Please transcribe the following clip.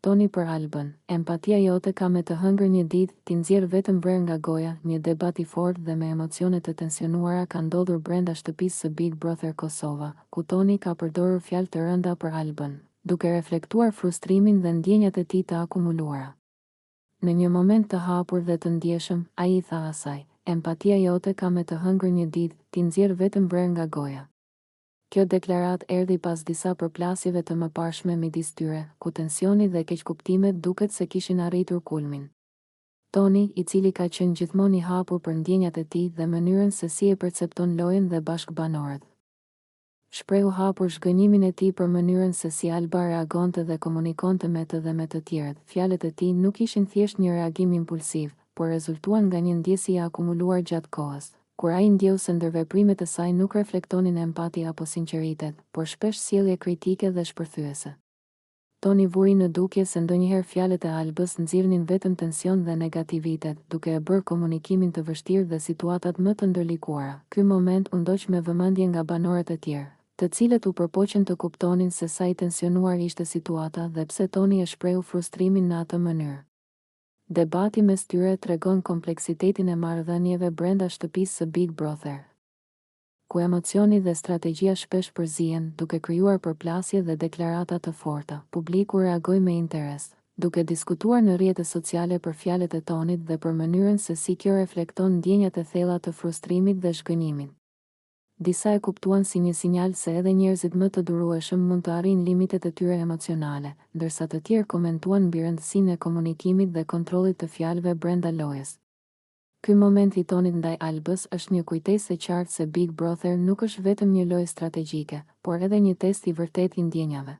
Toni për Albën, empatia jote ka me të hëngër një ditë, ti nxjerr vetëm brer nga goja, një debat i fortë dhe me emocione të tensionuara ka ndodhur brenda shtëpisë së Big Brother Kosova, ku Toni ka përdorur fjalë të rënda për Albën, duke reflektuar frustrimin dhe ndjenjat e tij të akumuluara. Në një moment të hapur dhe të ndjeshëm, ai i tha asaj, empatia jote ka me të hëngër një ditë, ti nxjerr vetëm brer nga goja. Kjo deklarat erdhi pas disa përplasjeve të mëparshme midis tyre, ku tensioni dhe keqkuptimet duket se kishin arritur kulmin. Toni, i cili ka qenë gjithmonë i hapur për ndjenjat e tij dhe mënyrën se si e percepton lojën dhe bashkëbanorët, shprehu hapur zhgënjimin e tij për mënyrën se si Alba reagonte dhe komunikonte me të dhe me të tjerët. Fjalët e tij nuk ishin thjesht një reagim impulsiv, por rezultuan nga një ndjesi e akumuluar gjatë kohës, kur ai ndjeu se ndërveprimet e saj nuk reflektonin empati apo sinqeritet, por shpesh sjellje kritike dhe shpërthyese. Toni vuri në dukje se ndonjëherë fjalët e Albës nxirrnin vetëm tension dhe negativitet, duke e bërë komunikimin të vështirë dhe situatat më të ndërlikuara. Ky moment u ndoq me vëmendje nga banorët e tjerë, të cilët u përpoqën të kuptonin se sa i tensionuar ishte situata dhe pse Toni e shprehu frustrimin në atë mënyrë. Debati mes tyre tregon kompleksitetin e marrëdhënieve brenda shtëpisë së Big Brother, ku emocioni dhe strategjia shpesh përzihen, duke krijuar përplasje dhe deklarata të forta. Publiku reagoi me interes, duke diskutuar në rrjetet sociale për fjalët e Tonit dhe për mënyrën se si kjo reflekton ndjenjat e thella të frustrimit dhe zhgënjimit. Disa e kuptuan si një sinjal se edhe njerëzit më të durueshëm mund të arrijnë limitet e tyre emocionale, ndërsa të tjerë komentuan mbi rëndësinë e komunikimit dhe kontrollit të fjalëve brenda lojës. Ky moment i Tonit ndaj Albës është një kujtesë e qartë se Big Brother nuk është vetëm një lojë strategjike, por edhe një test i vërtetë i ndjenjave.